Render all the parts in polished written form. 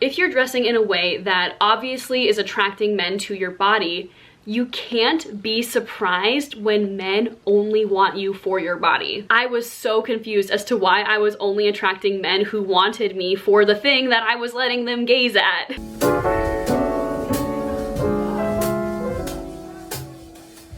If you're dressing in a way that obviously is attracting men to your body, you can't be surprised when men only want you for your body. I was so confused as to why I was only attracting men who wanted me for the thing that I was letting them gaze at.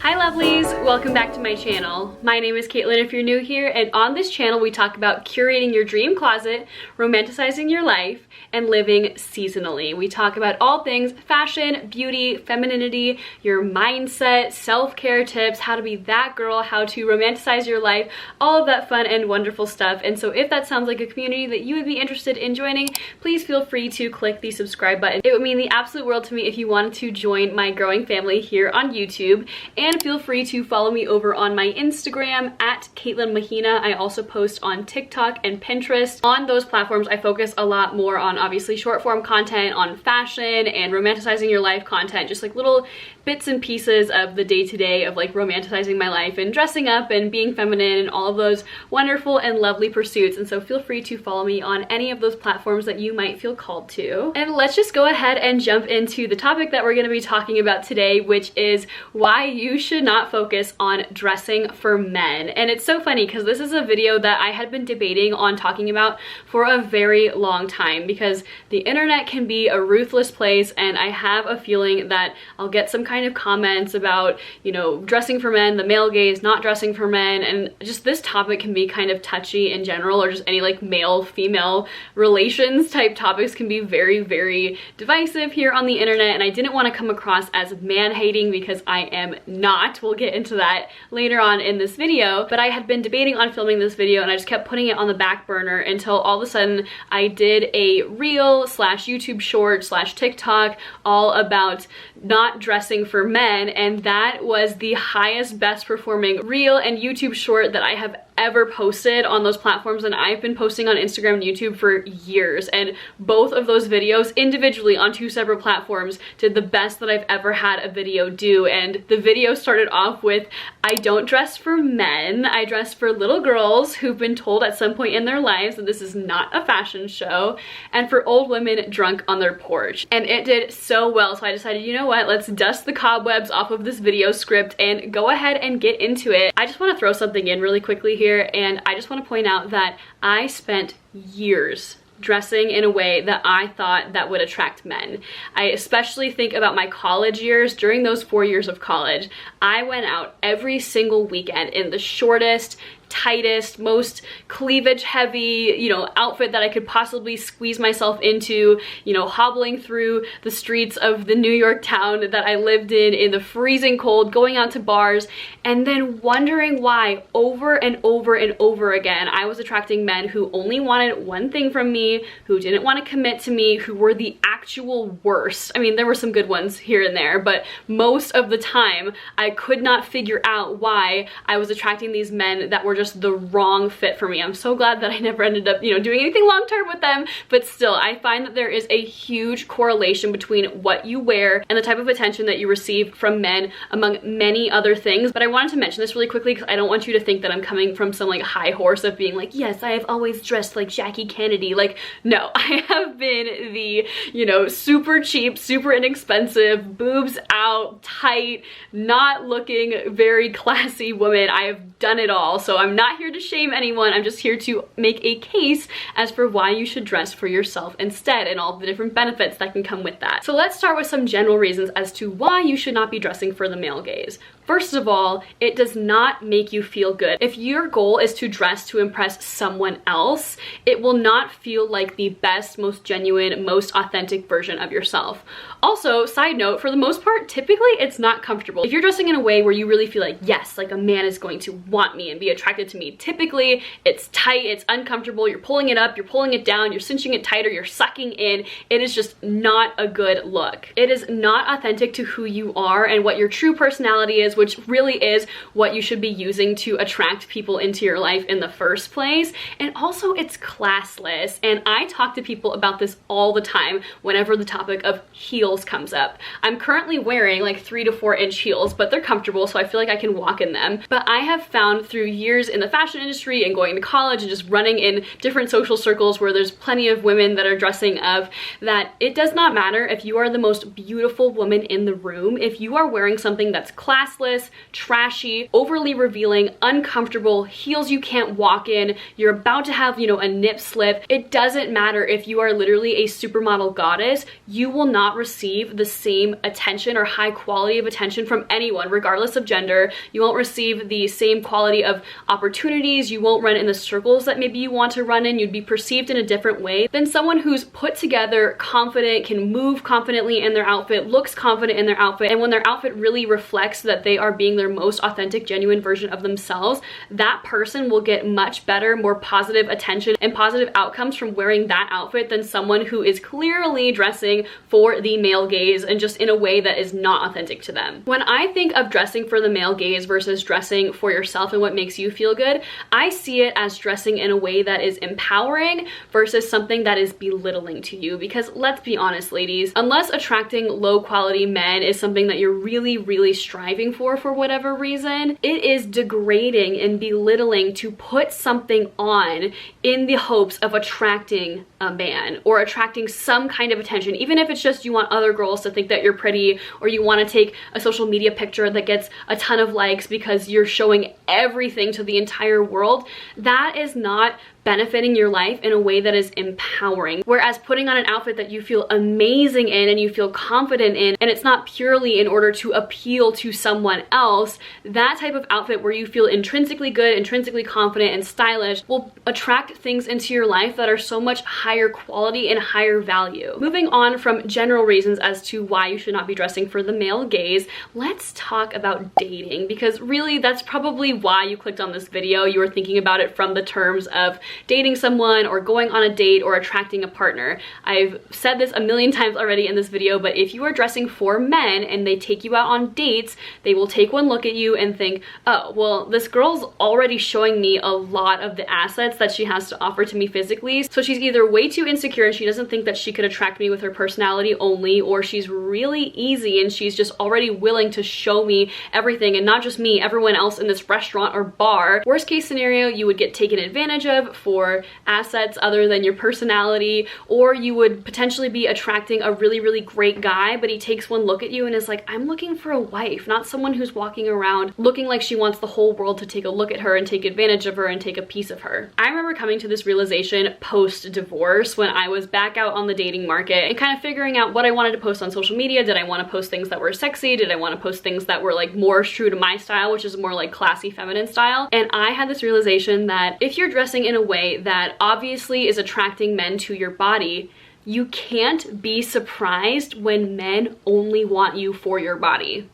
Hi lovelies, welcome back to my channel. My name is Caitlin if you're new here, and on this channel we talk about curating your dream closet, romanticizing your life, and living seasonally. We talk about all things fashion, beauty, femininity, your mindset, self-care tips, how to be that girl, how to romanticize your life, all of that fun and wonderful stuff. And so if that sounds like a community that you would be interested in joining, please feel free to click the subscribe button. It would mean the absolute world to me if you wanted to join my growing family here on YouTube. And feel free to follow me over on my Instagram at Caitlin Mahina. I also post on TikTok and Pinterest. On those platforms, I focus a lot more on obviously short form content, on fashion and romanticizing your life content, just like little bits and pieces of the day-to-day of like romanticizing my life and dressing up and being feminine and all of those wonderful and lovely pursuits. And so feel free to follow me on any of those platforms that you might feel called to. And let's just go ahead and jump into the topic that we're going to be talking about today, which is why you should not focus on dressing for men. And it's so funny because this is a video that I had been debating on talking about for a very long time, because the internet can be a ruthless place, and I have a feeling that I'll get some kind of comments about, you know, dressing for men, the male gaze, not dressing for men, and just this topic can be kind of touchy in general, or just any like male-female relations type topics can be very, very divisive here on the internet, and I didn't want to come across as man-hating because I am not. We'll get into that later on in this video, but I had been debating on filming this video and I just kept putting it on the back burner until all of a sudden I did a reel slash YouTube short slash TikTok all about not dressing for men, and that was the highest, best performing reel and YouTube short that I have ever posted on those platforms, and I've been posting on Instagram and YouTube for years, and both of those videos individually on two separate platforms did the best that I've ever had a video do. And the video started off with, I don't dress for men, I dress for little girls who've been told at some point in their lives that this is not a fashion show, and for old women drunk on their porch. And it did so well, so I decided, you know what, let's dust the cobwebs off of this video script and go ahead and get into it. I just want to throw something in really quickly here, and I just want to point out that I spent years dressing in a way that I thought that would attract men. I especially think about my college years. During those 4 years of college, I went out every single weekend in the shortest, tightest, most cleavage heavy, you know, outfit that I could possibly squeeze myself into, you know, hobbling through the streets of the New York town that I lived in the freezing cold, going out to bars, and then wondering why over and over and over again I was attracting men who only wanted one thing from me, who didn't want to commit to me, who were the actual worst. I mean, there were some good ones here and there, but most of the time I could not figure out why I was attracting these men that were just the wrong fit for me. I'm so glad that I never ended up, you know, doing anything long-term with them, but still, I find that there is a huge correlation between what you wear and the type of attention that you receive from men, among many other things. But I wanted to mention this really quickly because I don't want you to think that I'm coming from some like high horse of being like, yes, I have always dressed like Jackie Kennedy. Like, no, I have been the, you know, super cheap, super inexpensive, boobs out, tight, not looking very classy woman. I have done it all, so I'm not here to shame anyone. I'm just here to make a case as for why you should dress for yourself instead, and all the different benefits that can come with that. So let's start with some general reasons as to why you should not be dressing for the male gaze. First of all, it does not make you feel good. If your goal is to dress to impress someone else, it will not feel like the best, most genuine, most authentic version of yourself. Also, side note, for the most part, typically it's not comfortable. If you're dressing in a way where you really feel like, yes, like a man is going to want me and be attracted to me, typically it's tight, it's uncomfortable, you're pulling it up, you're pulling it down, you're cinching it tighter, you're sucking in. It is just not a good look. It is not authentic to who you are and what your true personality is, which really is what you should be using to attract people into your life in the first place. And also, it's classless. And I talk to people about this all the time whenever the topic of heels comes up. I'm currently wearing like 3 to 4 inch heels, but they're comfortable, so I feel like I can walk in them. But I have found found through years in the fashion industry and going to college and just running in different social circles where there's plenty of women that are dressing up, that it does not matter if you are the most beautiful woman in the room. If you are wearing something that's classless, trashy, overly revealing, uncomfortable, heels you can't walk in, you're about to have, you know, a nip slip, it doesn't matter if you are literally a supermodel goddess, you will not receive the same attention or high quality of attention from anyone, regardless of gender. You won't receive the same quality of opportunities. You won't run in the circles that maybe you want to run in. You'd be perceived in a different way than someone who's put together, confident, can move confidently in their outfit, looks confident in their outfit, and when their outfit really reflects that they are being their most authentic, genuine version of themselves, that person will get much better, more positive attention and positive outcomes from wearing that outfit than someone who is clearly dressing for the male gaze and just in a way that is not authentic to them. When I think of dressing for the male gaze versus dressing for yourself and what makes you feel good, I see it as dressing in a way that is empowering versus something that is belittling to you. Because let's be honest, ladies, unless attracting low quality men is something that you're really striving for whatever reason, it is degrading and belittling to put something on in the hopes of attracting a man or attracting some kind of attention, even if it's just you want other girls to think that you're pretty, or you want to take a social media picture that gets a ton of likes because you're showing everything to the entire world. That is not benefiting your life in a way that is empowering. Whereas putting on an outfit that you feel amazing in and you feel confident in, and it's not purely in order to appeal to someone else, that type of outfit where you feel intrinsically good, intrinsically confident and stylish will attract things into your life that are so much higher quality and higher value. Moving on from general reasons as to why you should not be dressing for the male gaze, let's talk about dating, because really that's probably why you clicked on this video. You were thinking about it from the terms of dating someone or going on a date or attracting a partner. I've said this a million times already in this video, but if you are dressing for men and they take you out on dates, they will take one look at you and think, oh, well, this girl's already showing me a lot of the assets that she has to offer to me physically. So she's either way too insecure and she doesn't think that she could attract me with her personality only, or she's really easy and she's just already willing to show me everything, and not just me, everyone else in this restaurant or bar. Worst case scenario, you would get taken advantage of for assets other than your personality, or you would potentially be attracting a really great guy, but he takes one look at you and is like, I'm looking for a wife, not someone who's walking around looking like she wants the whole world to take a look at her and take advantage of her and take a piece of her. I remember coming to this realization post-divorce when I was back out on the dating market and kind of figuring out what I wanted to post on social media. Did I want to post things that were sexy? Did I want to post things that were like more true to my style, which is more like classy feminine style? And I had this realization that if you're dressing in a way that obviously is attracting men to your body, you can't be surprised when men only want you for your body.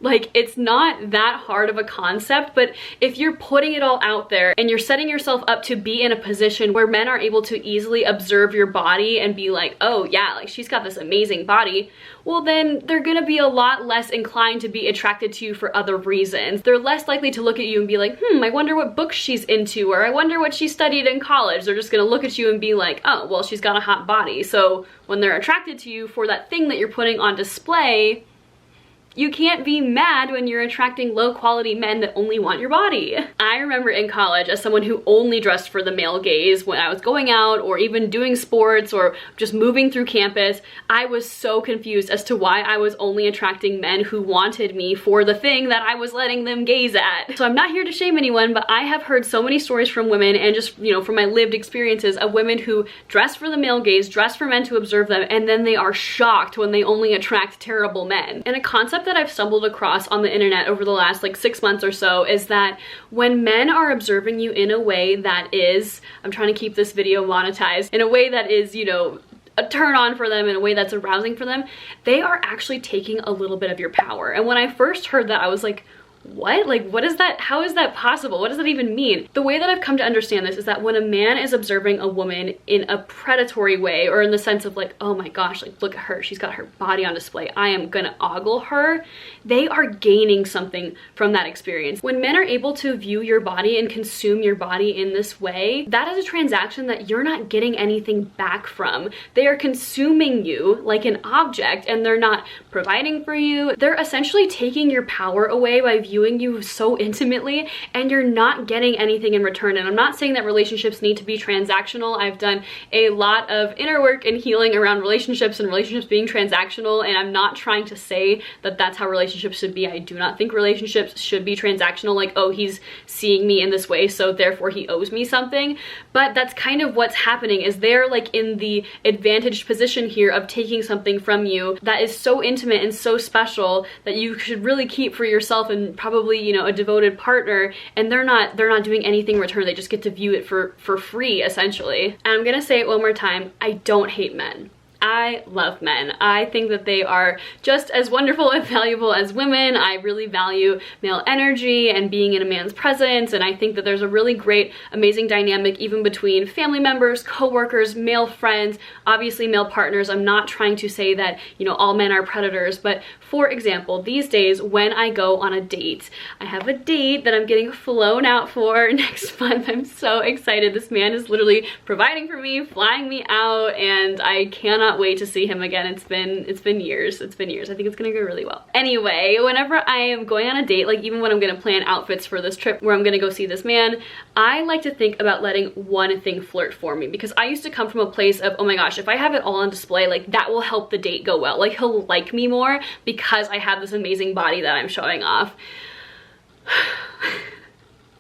Like, it's not that hard of a concept, but if you're putting it all out there and you're setting yourself up to be in a position where men are able to easily observe your body and be like, oh yeah, like she's got this amazing body, well then they're gonna be a lot less inclined to be attracted to you for other reasons. They're less likely to look at you and be like, I wonder what books she's into, or I wonder what she studied in college. They're just gonna look at you and be like, oh, well, she's got a hot body. So when they're attracted to you for that thing that you're putting on display, you can't be mad when you're attracting low quality men that only want your body. I remember in college, as someone who only dressed for the male gaze, when I was going out or even doing sports or just moving through campus, I was so confused as to why I was only attracting men who wanted me for the thing that I was letting them gaze at. So I'm not here to shame anyone, but I have heard so many stories from women, and just, you know, from my lived experiences of women who dress for the male gaze, dress for men to observe them, and then they are shocked when they only attract terrible men. And a concept that I've stumbled across on the internet over the last like 6 months or so is that when men are observing you in a way that is, I'm trying to keep this video monetized, in a way that is, you know, a turn on for them, in a way that's arousing for them, they are actually taking a little bit of your power. And when I first heard that, I was like, what? Like, what is that? How is that possible? What does that even mean? The way that I've come to understand this is that when a man is observing a woman in a predatory way, or in the sense of like, oh my gosh, like look at her, she's got her body on display, I am gonna ogle her, they are gaining something from that experience. When men are able to view your body and consume your body in this way, that is a transaction that you're not getting anything back from. They are consuming you like an object, and they're not providing for you. They're essentially taking your power away by viewing viewing you so intimately and you're not getting anything in return. And I'm not saying that relationships need to be transactional. I've done a lot of inner work and healing around relationships and relationships being transactional, and I'm not trying to say that that's how relationships should be. I do not think relationships should be transactional, like, oh, he's seeing me in this way, so therefore he owes me something. But that's kind of what's happening, is they're like in the advantaged position here of taking something from you that is so intimate and so special that you should really keep for yourself and probably, you know, a devoted partner, and they're not doing anything in return. They just get to view it for free, essentially. And I'm gonna say it one more time, I don't hate men. I love men. I think that they are just as wonderful and valuable as women. I really value male energy and being in a man's presence, and I think that there's a really great, amazing dynamic even between family members, co-workers, male friends, obviously male partners. I'm not trying to say that, you know, all men are predators, but for example, these days when I go on a date, I have a date that I'm getting flown out for next month. I'm so excited. This man is literally providing for me, flying me out, and I cannot wait to see him again. It's been years. It's been years. I think it's gonna go really well. Anyway, whenever I am going on a date, like even when I'm gonna plan outfits for this trip where I'm gonna go see this man, I like to think about letting one thing flirt for me, because I used to come from a place of, oh my gosh, if I have it all on display, like that will help the date go well. Like he'll like me more because I have this amazing body that I'm showing off.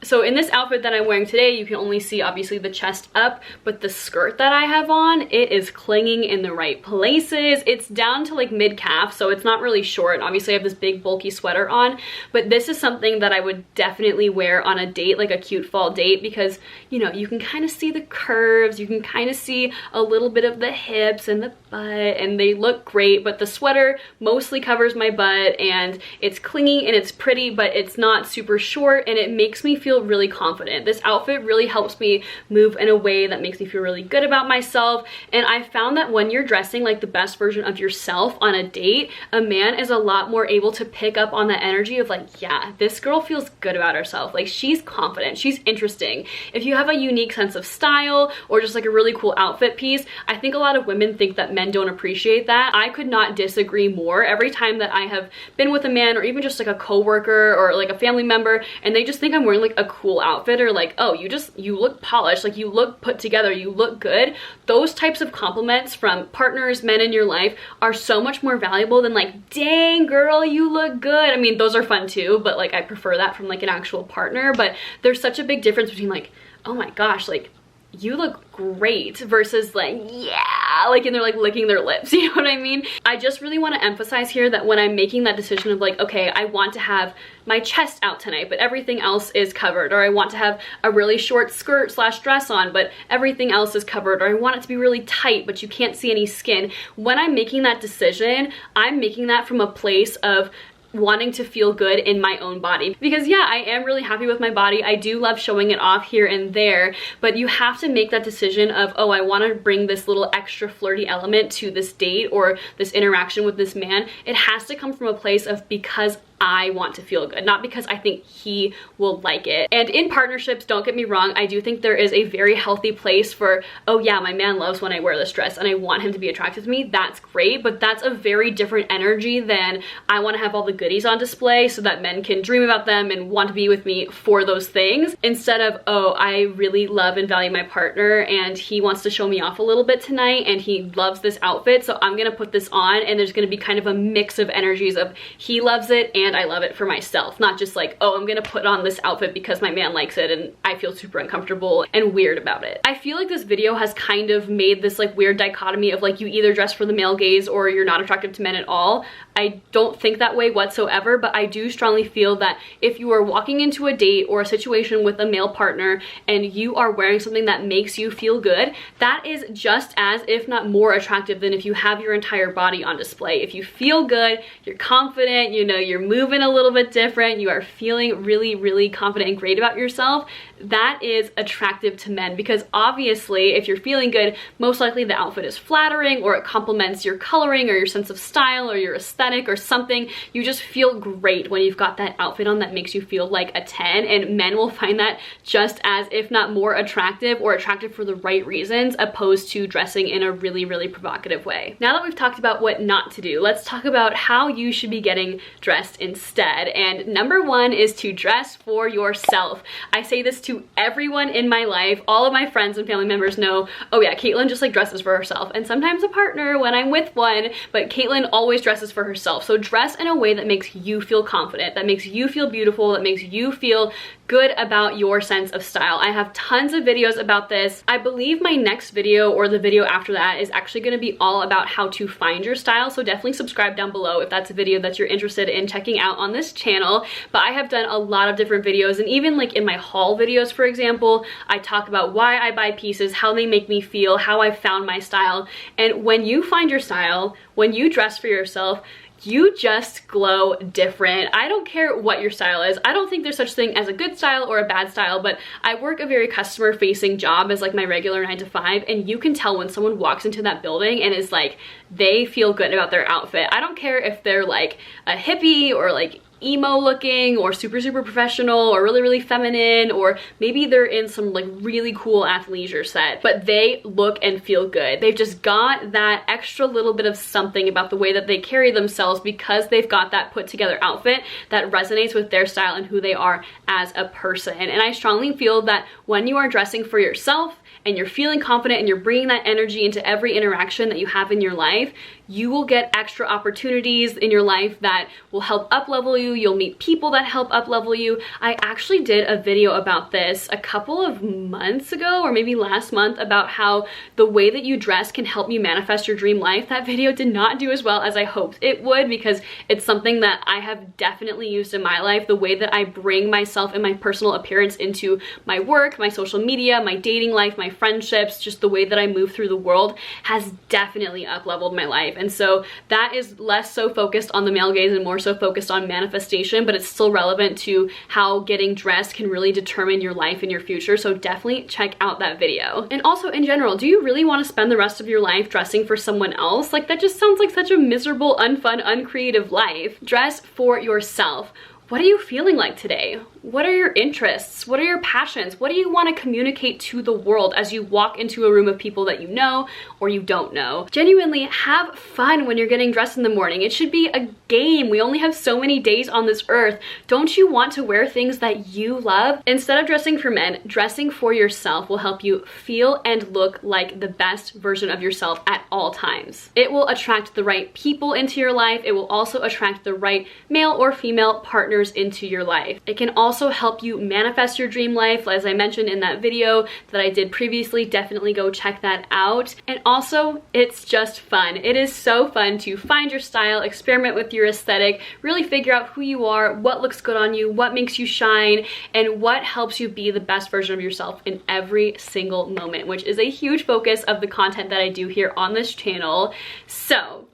So in this outfit that I'm wearing today, you can only see obviously the chest up, but the skirt that I have on, it is clinging in the right places. It's down to like mid-calf, so it's not really short. Obviously I have this big bulky sweater on, but this is something that I would definitely wear on a date, like a cute fall date, because, you know, you can kind of see the curves, you can kind of see a little bit of the hips and the butt, and they look great, but the sweater mostly covers my butt, and it's clingy and it's pretty, but it's not super short, and it makes me feel really confident. This outfit really helps me move in a way that makes me feel really good about myself, and I found that when you're dressing like the best version of yourself on a date, a man is a lot more able to pick up on that energy of like, yeah, this girl feels good about herself, like she's confident, she's interesting. If you have a unique sense of style or just like a really cool outfit piece, I think a lot of women think that men don't appreciate that. I could not disagree more. Every time that I have been with a man or even just like a coworker or like a family member and they just think I'm wearing like a cool outfit, or like, oh, you look polished, like you look put together, you look good, those types of compliments from partners, men in your life, are so much more valuable than like, dang girl, you look good. I mean, those are fun too, but like I prefer that from like an actual partner. But there's such a big difference between like, oh my gosh, like you look great, versus like, yeah, like, and they're like licking their lips, you know what I mean? I just really want to emphasize here that when I'm making that decision of like, okay, I want to have my chest out tonight, but everything else is covered, or I want to have a really short skirt slash dress on, but everything else is covered, or I want it to be really tight, but you can't see any skin. When I'm making that decision, I'm making that from a place of wanting to feel good in my own body, because yeah, I am really happy with my body. I do love showing it off here and there, but you have to make that decision of, oh, I want to bring this little extra flirty element to this date or this interaction with this man. It has to come from a place of, because I want to feel good, not because I think he will like it. And in partnerships, don't get me wrong, I do think there is a very healthy place for, oh yeah, my man loves when I wear this dress and I want him to be attracted to me. That's great, but that's a very different energy than I want to have all the goodies on display so that men can dream about them and want to be with me for those things, instead of, oh, I really love and value my partner and he wants to show me off a little bit tonight and he loves this outfit, so I'm gonna put this on, and there's gonna be kind of a mix of energies of he loves it and I love it for myself, not just like, oh, I'm gonna put on this outfit because my man likes it and I feel super uncomfortable and weird about it. I feel like this video has kind of made this like weird dichotomy of like, you either dress for the male gaze or you're not attractive to men at all. I don't think that way whatsoever, but I do strongly feel that if you are walking into a date or a situation with a male partner and you are wearing something that makes you feel good, that is just as, if not more attractive than if you have your entire body on display. If you feel good, you're confident, you know, you're moving a little bit different, you are feeling really, really confident and great about yourself, that is attractive to men, because obviously if you're feeling good, most likely the outfit is flattering or it complements your coloring or your sense of style or your aesthetic or something. You just feel great when you've got that outfit on that makes you feel like a 10, and men will find that just as, if not more, attractive, or attractive for the right reasons, opposed to dressing in a really, really provocative way. Now that we've talked about what not to do, let's talk about how you should be getting dressed instead. And number one is to dress for yourself. I say this to everyone in my life. All of my friends and family members know, oh yeah, Caitlin just like dresses for herself, and sometimes a partner when I'm with one, but Caitlin always dresses for herself. So dress in a way that makes you feel confident, that makes you feel beautiful, that makes you feel good about your sense of style. I have tons of videos about this. I believe my next video, or the video after that, is actually going to be all about how to find your style, so definitely subscribe down below if that's a video that you're interested in checking out on this channel. But I have done a lot of different videos, and even like in my haul videos, for example, I talk about why I buy pieces, how they make me feel, how I found my style. And when you find your style, when you dress for yourself, you just glow different. I don't care what your style is. I don't think there's such thing as a good style or a bad style, but I work a very customer facing job as like my regular 9 to 5, and you can tell when someone walks into that building and is like, they feel good about their outfit. I don't care if they're like a hippie or like emo looking or super professional or really feminine, or maybe they're in some like really cool athleisure set, but they look and feel good. They've just got that extra little bit of something about the way that they carry themselves, because they've got that put together outfit that resonates with their style and who they are as a person. And I strongly feel that when you are dressing for yourself and you're feeling confident and you're bringing that energy into every interaction that you have in your life, you will get extra opportunities in your life that will help up-level you. You'll meet people that help up-level you. I actually did a video about this a couple of months ago, or maybe last month, about how the way that you dress can help you manifest your dream life. That video did not do as well as I hoped it would, because it's something that I have definitely used in my life. The way that I bring myself and my personal appearance into my work, my social media, my dating life, my friendships, just the way that I move through the world has definitely up-leveled my life. And so that is less so focused on the male gaze and more so focused on manifestation, but it's still relevant to how getting dressed can really determine your life and your future. So definitely check out that video. And also in general, do you really want to spend the rest of your life dressing for someone else? Like, that just sounds like such a miserable, unfun, uncreative life. Dress for yourself. What are you feeling like today? What are your interests? What are your passions? What do you want to communicate to the world as you walk into a room of people that you know or you don't know? Genuinely have fun when you're getting dressed in the morning. It should be a game. We only have so many days on this earth. Don't you want to wear things that you love? Instead of dressing for men, dressing for yourself will help you feel and look like the best version of yourself at all times. It will attract the right people into your life. It will also attract the right male or female partners into your life. It can also help you manifest your dream life, as I mentioned in that video that I did previously. Definitely go check that out. And also, it's just fun. It is so fun to find your style, experiment with your aesthetic, really figure out who you are, what looks good on you, what makes you shine, and what helps you be the best version of yourself in every single moment, which is a huge focus of the content that I do here on this channel. So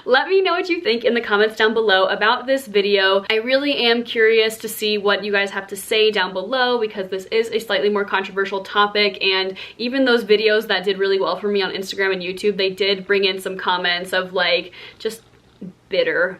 let me know what you think in the comments down below about this video. I really am curious to see what you guys have to say down below, because this is a slightly more controversial topic, and even those videos that did really well for me on Instagram and YouTube, they did bring in some comments of like just bitter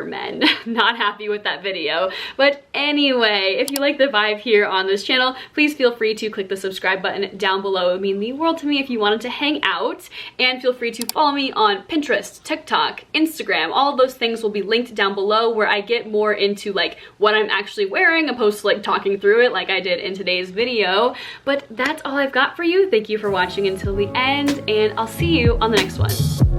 men not happy with that video. But anyway, if you like the vibe here on this channel, please feel free to click the subscribe button down below. It would mean the world to me if you wanted to hang out, and feel free to follow me on Pinterest, TikTok, Instagram. All of those things will be linked down below, where I get more into like what I'm actually wearing opposed to like talking through it like I did in today's video. But that's all I've got for you. Thank you for watching until the end, and I'll see you on the next one.